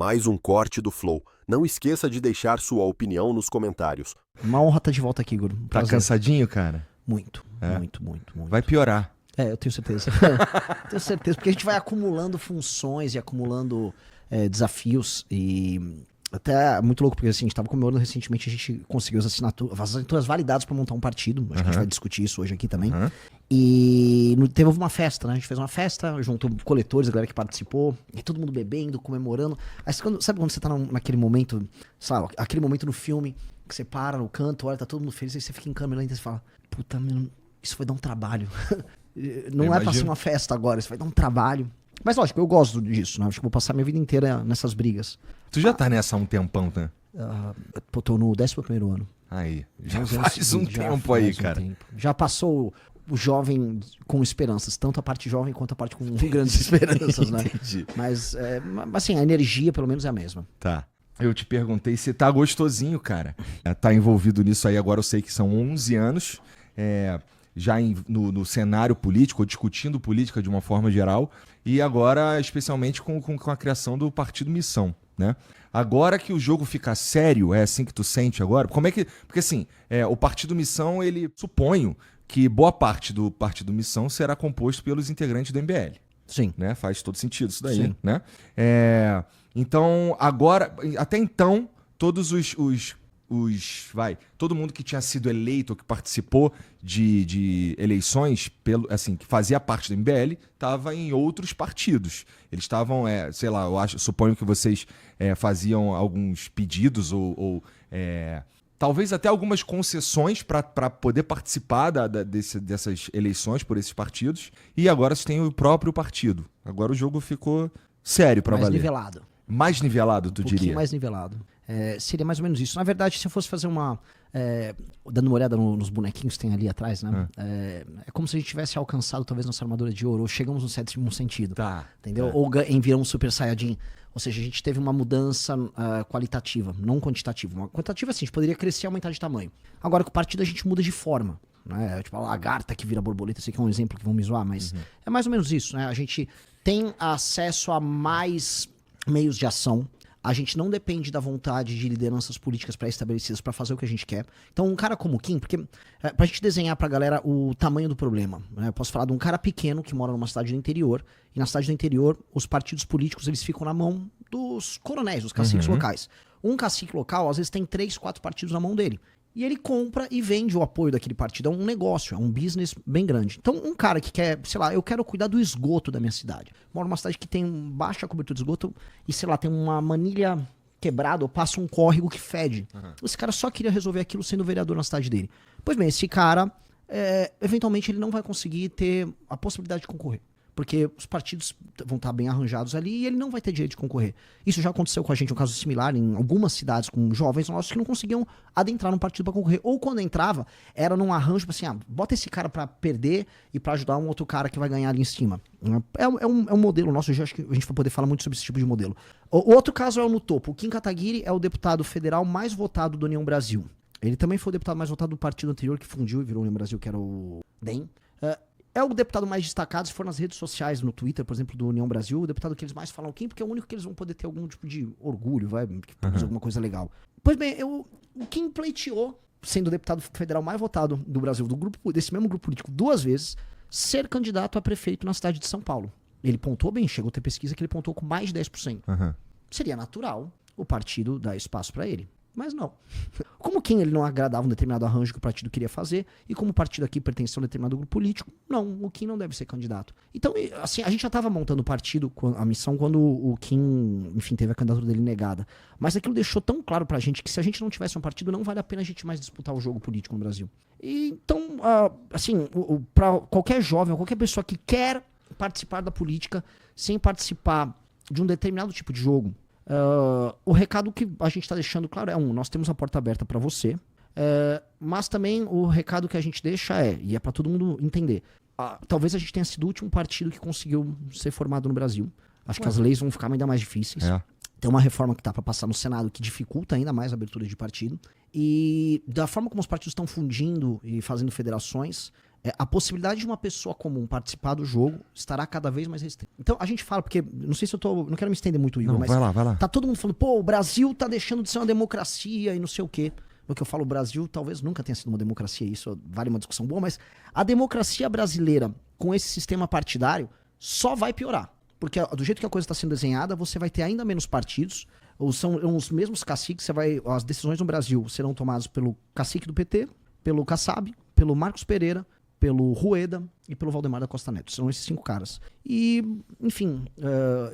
mais um corte do Flow. Não esqueça de deixar sua opinião nos comentários. Uma honra estar de volta aqui, Igor. Tá cansadinho, cara? Muito. Vai piorar. Eu tenho certeza. Tenho certeza, porque a gente vai acumulando funções e acumulando desafios e... Até é muito louco, porque assim, a gente estava comemorando recentemente, a gente conseguiu as assinaturas validadas para montar um partido. Acho que a gente vai discutir isso hoje aqui também. E teve uma festa, né? A gente fez uma festa, juntou coletores, a galera que participou, e todo mundo bebendo, comemorando. Aí, sabe quando você tá naquele momento, sabe, aquele momento no filme, que você para no canto, olha, tá todo mundo feliz, aí você fica em câmera e você fala, puta, meu, isso vai dar um trabalho. Não é pra ser uma festa agora, isso vai dar um trabalho. Mas lógico, eu gosto disso, né? Acho que vou passar minha vida inteira nessas brigas. Tu já tá nessa há um tempão, né? Tô no 11º ano. Aí, já faz um tempo aí, cara. Já passou o jovem com esperanças, tanto a parte jovem quanto a parte com grandes esperanças, né? Entendi. Mas, assim, a energia pelo menos é a mesma. Tá. Eu te perguntei se tá gostosinho, cara. Tá envolvido nisso aí agora, eu sei que são 11 anos, já no cenário político, ou discutindo política de uma forma geral, e agora especialmente com a criação do Partido Missão, né? Agora que o jogo fica sério, é assim que tu sente agora? Como é que... Porque assim, o Partido Missão, ele... Suponho que boa parte do Partido Missão será composto pelos integrantes do MBL. Sim. Né? Faz todo sentido isso daí, Sim. Né? Então, agora... Até então, todos todo mundo que tinha sido eleito, que participou de eleições, que fazia parte do MBL, estava em outros partidos. Eles estavam, sei lá, suponho que vocês faziam alguns pedidos ou talvez até algumas concessões para poder participar dessas eleições por esses partidos. E agora vocês têm o próprio partido. Agora o jogo ficou sério para valer. Mais nivelado. Mais nivelado, tu diria? Um pouquinho mais nivelado. Seria mais ou menos isso. Na verdade, se eu fosse fazer dando uma olhada nos bonequinhos que tem ali atrás, né? É como se a gente tivesse alcançado talvez nossa armadura de ouro, ou chegamos no sétimo sentido. Tá. Entendeu? Tá. Ou enviamos Super Saiyajin. Ou seja, a gente teve uma mudança qualitativa, não quantitativa. Uma quantitativa, assim, a gente poderia crescer e aumentar de tamanho. Agora, com o partido, a gente muda de forma. Né? Tipo, a lagarta que vira borboleta, esse aqui é um exemplo que vão me zoar, mas é mais ou menos isso, né? A gente tem acesso a mais meios de ação. A gente não depende da vontade de lideranças políticas pré-estabelecidas para fazer o que a gente quer. Então, um cara como o Kim, porque pra gente desenhar pra galera o tamanho do problema, né? Eu posso falar de um cara pequeno que mora numa cidade do interior, e na cidade do interior, os partidos políticos, eles ficam na mão dos coronéis, dos caciques locais. Um cacique local, às vezes, tem 3, 4 partidos na mão dele. E ele compra e vende o apoio daquele partido. É um negócio, é um business bem grande. Então, um cara que quer, sei lá, eu quero cuidar do esgoto da minha cidade. Moro numa cidade que tem baixa cobertura de esgoto e, sei lá, tem uma manilha quebrada ou passa um córrego que fede. Esse cara só queria resolver aquilo sendo vereador na cidade dele. Pois bem, esse cara, eventualmente, ele não vai conseguir ter a possibilidade de concorrer. Porque os partidos vão estar bem arranjados ali e ele não vai ter direito de concorrer. Isso já aconteceu com a gente, um caso similar em algumas cidades com jovens nossos que não conseguiam adentrar num partido para concorrer. Ou quando entrava, era num arranjo assim, bota esse cara para perder e para ajudar um outro cara que vai ganhar ali em cima. É um modelo nosso, eu acho que a gente vai poder falar muito sobre esse tipo de modelo. O outro caso é o no topo. O Kim Kataguiri é o deputado federal mais votado do União Brasil. Ele também foi o deputado mais votado do partido anterior que fundiu e virou União Brasil, que era o DEM. É o deputado mais destacado, se for nas redes sociais, no Twitter, por exemplo, do União Brasil, o deputado que eles mais falam Kim, porque é o único que eles vão poder ter algum tipo de orgulho, produzir alguma coisa legal. Pois bem, o Kim pleiteou, sendo o deputado federal mais votado do Brasil, desse mesmo grupo político, 2 vezes, ser candidato a prefeito na cidade de São Paulo. Ele pontuou bem, chegou a ter pesquisa que ele pontuou com mais de 10%. Seria natural o partido dar espaço para ele. Mas não. Como o Kim ele não agradava um determinado arranjo que o partido queria fazer, e como o partido aqui pertencia a um determinado grupo político, não, o Kim não deve ser candidato. Então, assim, a gente já estava montando o partido, a missão, quando o Kim, enfim, teve a candidatura dele negada. Mas aquilo deixou tão claro pra gente que se a gente não tivesse um partido, não vale a pena a gente mais disputar o jogo político no Brasil. E, então, assim, pra qualquer jovem, qualquer pessoa que quer participar da política sem participar de um determinado tipo de jogo, o recado que a gente está deixando claro é nós temos a porta aberta para você, mas também o recado que a gente deixa e é para todo mundo entender, talvez a gente tenha sido o último partido que conseguiu ser formado no Brasil. Acho que as leis vão ficar ainda mais difíceis. Tem uma reforma que tá para passar no Senado que dificulta ainda mais a abertura de partido. E da forma como os partidos estão fundindo e fazendo federações, a possibilidade de uma pessoa comum participar do jogo estará cada vez mais restrita. Então a gente fala, porque não sei se não quero me estender muito, Igor, Não, mas vai lá. tá todo mundo falando, pô, o Brasil tá deixando de ser uma democracia e não sei o quê. No que eu falo, o Brasil talvez nunca tenha sido uma democracia, isso vale uma discussão boa, mas a democracia brasileira com esse sistema partidário só vai piorar. Porque do jeito que a coisa está sendo desenhada, você vai ter ainda menos partidos, ou são os mesmos caciques, as decisões no Brasil serão tomadas pelo cacique do PT, pelo Kassab, pelo Marcos Pereira, pelo Rueda e pelo Valdemar da Costa Neto. São esses 5 caras. E, enfim,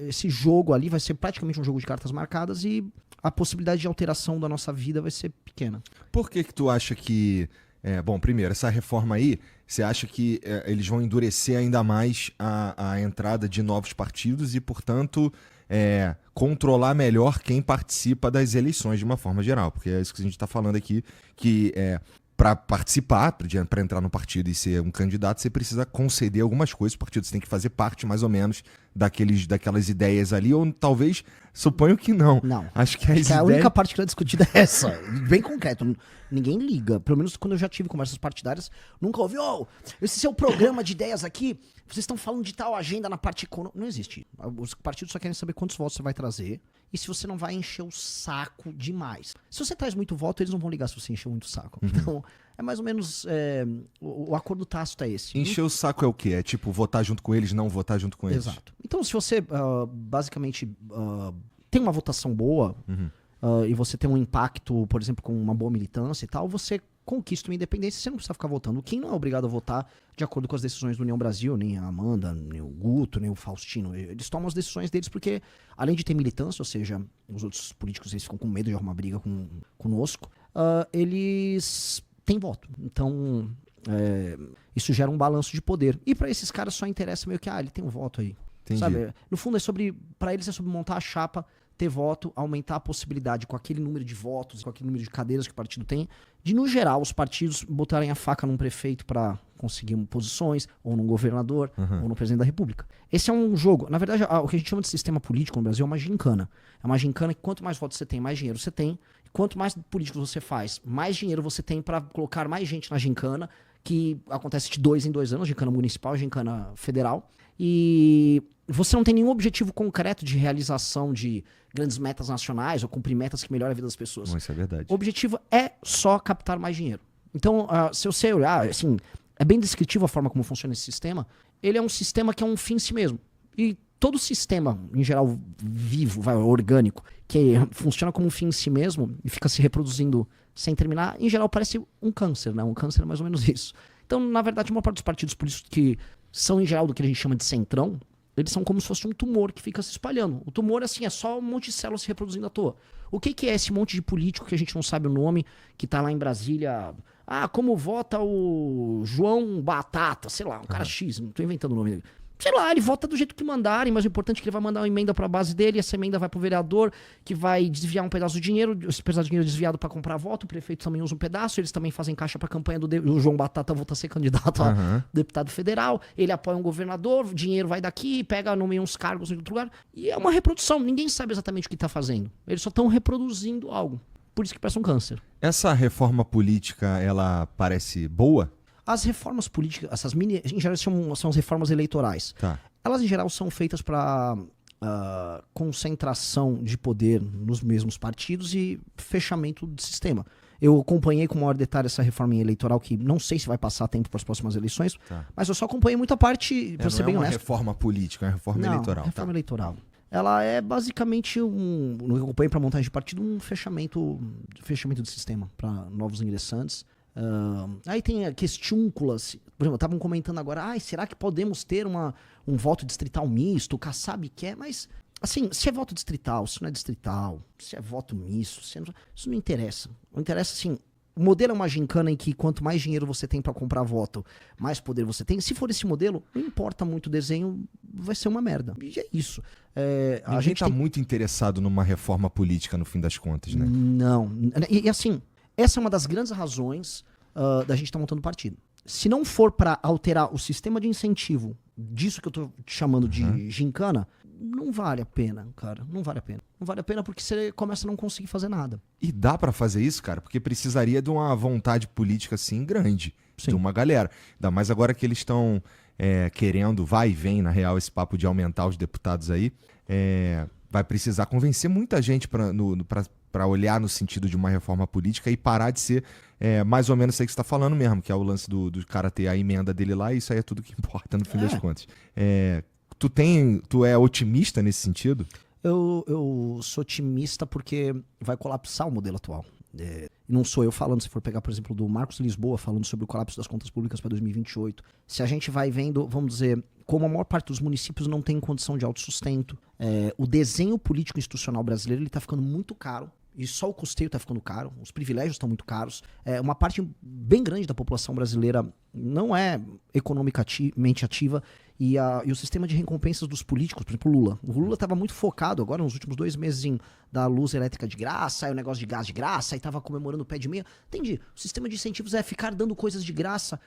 esse jogo ali vai ser praticamente um jogo de cartas marcadas e a possibilidade de alteração da nossa vida vai ser pequena. Por que tu acha que... bom, primeiro, essa reforma aí, você acha que eles vão endurecer ainda mais a entrada de novos partidos e, portanto, controlar melhor quem participa das eleições de uma forma geral? Porque é isso que a gente está falando aqui, que para participar, para entrar no partido e ser um candidato, você precisa conceder algumas coisas. O partido tem que fazer parte, mais ou menos, daquelas ideias ali, ou talvez, suponho que não. Não. Acho que a única parte que é discutida é essa. Bem concreto. Ninguém liga. Pelo menos quando eu já tive conversas partidárias, nunca ouvi, esse seu programa de ideias aqui, vocês estão falando de tal agenda na parte econômica. Não existe. Os partidos só querem saber quantos votos você vai trazer e se você não vai encher o saco demais. Se você traz muito voto, eles não vão ligar se você encher muito o saco. Uhum. Então, é mais ou menos... o acordo tácito é esse. Encher o saco é o quê? É tipo votar junto com eles, não votar junto com eles? Exato. Então, se você basicamente tem uma votação boa e você tem um impacto, por exemplo, com uma boa militância e tal, você conquista uma independência, você não precisa ficar votando. Quem não é obrigado a votar de acordo com as decisões do União Brasil, nem a Amanda, nem o Guto, nem o Faustino. Eles tomam as decisões deles porque, além de ter militância, ou seja, os outros políticos eles ficam com medo de arrumar briga conosco, eles têm voto. Então, isso gera um balanço de poder. E para esses caras só interessa meio que, ele tem um voto aí. Entendi. Sabe? No fundo, para eles é sobre montar a chapa, ter voto, aumentar a possibilidade com aquele número de votos, com aquele número de cadeiras que o partido tem, de, no geral, os partidos botarem a faca num prefeito para conseguir posições, ou num governador, ou no presidente da república. Esse é um jogo. Na verdade, o que a gente chama de sistema político no Brasil é uma gincana. É uma gincana que quanto mais votos você tem, mais dinheiro você tem. E quanto mais políticos você faz, mais dinheiro você tem para colocar mais gente na gincana, que acontece de 2 em 2 anos, gincana municipal, gincana federal. E você não tem nenhum objetivo concreto de realização de grandes metas nacionais ou cumprir metas que melhoram a vida das pessoas. Isso é verdade. O objetivo é só captar mais dinheiro. Então, se você olhar, assim, é bem descritivo a forma como funciona esse sistema. Ele é um sistema que é um fim em si mesmo. E todo sistema, em geral, vivo, orgânico, que funciona como um fim em si mesmo e fica se reproduzindo sem terminar, em geral parece um câncer, né? Um câncer é mais ou menos isso. Então, na verdade, uma parte dos partidos políticos que são, em geral, do que a gente chama de centrão, eles são como se fosse um tumor que fica se espalhando. O tumor, assim, é só um monte de células se reproduzindo à toa. O que é esse monte de político que a gente não sabe o nome, que tá lá em Brasília? Como vota o João Batata, sei lá, um cara X, não tô inventando o nome dele. Sei lá, ele vota do jeito que mandarem, mas o importante é que ele vai mandar uma emenda pra base dele, e essa emenda vai pro vereador, que vai desviar um pedaço do dinheiro, esse pedaço de dinheiro desviado pra comprar voto, o prefeito também usa um pedaço, eles também fazem caixa pra campanha do João Batata, volta a ser candidato a deputado federal, ele apoia um governador, o dinheiro vai daqui, pega no meio uns cargos em outro lugar, e é uma reprodução, ninguém sabe exatamente o que tá fazendo, eles só estão reproduzindo algo, por isso que parece um câncer. Essa reforma política, ela parece boa? As reformas políticas, em geral são as reformas eleitorais. Tá. Elas, em geral, são feitas para concentração de poder nos mesmos partidos e fechamento do sistema. Eu acompanhei com maior detalhe essa reforma eleitoral, que não sei se vai passar tempo para as próximas eleições, mas eu só acompanhei muita parte, para ser bem honesto. Não é uma reforma política, é uma reforma eleitoral. Reforma eleitoral. Ela é basicamente no que eu acompanhei para montagem de partido, um fechamento do sistema para novos ingressantes. Aí tem questiúnculas, por exemplo, estavam comentando agora, será que podemos ter um voto distrital misto? O Kassab quer, mas assim, se é voto distrital, se não é distrital, se é voto misto, isso não interessa. Não interessa, assim, o modelo é uma gincana em que quanto mais dinheiro você tem para comprar voto, mais poder você tem. Se for esse modelo, não importa muito o desenho, vai ser uma merda. E é isso. A gente tá muito interessado numa reforma política no fim das contas, né? Não. E assim, essa é uma das grandes razões da gente estar montando partido. Se não for para alterar o sistema de incentivo disso que eu tô chamando de gincana, não vale a pena, cara. Não vale a pena. Não vale a pena porque você começa a não conseguir fazer nada. E dá pra fazer isso, cara? Porque precisaria de uma vontade política, assim, grande. de uma galera. Ainda mais agora que eles estão querendo, vai e vem, na real, esse papo de aumentar os deputados aí. Vai precisar convencer muita gente para olhar no sentido de uma reforma política e parar de ser mais ou menos isso aí que você está falando mesmo, que é o lance do cara ter a emenda dele lá, e isso aí é tudo que importa no fim das contas. Tu é otimista nesse sentido? Eu sou otimista porque vai colapsar o modelo atual. Não sou eu falando, se for pegar, por exemplo, do Marcos Lisboa falando sobre o colapso das contas públicas para 2028. Se a gente vai vendo, vamos dizer, como a maior parte dos municípios não tem condição de autossustento, o desenho político institucional brasileiro está ficando muito caro. E só o custeio está ficando caro, os privilégios estão muito caros. Uma parte bem grande da população brasileira não é economicamente ativa. E o sistema de recompensas dos políticos, por exemplo, o Lula. O Lula estava muito focado agora, nos últimos 2 meses, em dar luz elétrica de graça, aí o negócio de gás de graça, aí estava comemorando o pé de meia. Entendi. O sistema de incentivos é ficar dando coisas de graça.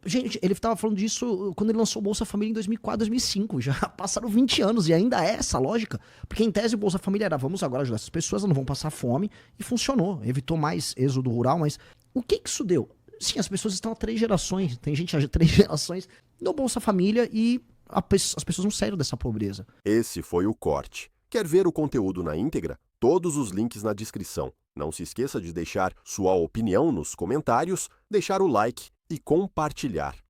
Gente, ele estava falando disso quando ele lançou o Bolsa Família em 2004, 2005. Já passaram 20 anos e ainda é essa lógica. Porque em tese o Bolsa Família era, vamos agora ajudar essas pessoas, elas não vão passar fome. E funcionou. Evitou mais êxodo rural, mas o que isso deu? Sim, as pessoas estão há 3 gerações. Tem gente há 3 gerações no Bolsa Família e as pessoas não saíram dessa pobreza. Esse foi o corte. Quer ver o conteúdo na íntegra? Todos os links na descrição. Não se esqueça de deixar sua opinião nos comentários, deixar o like e compartilhar.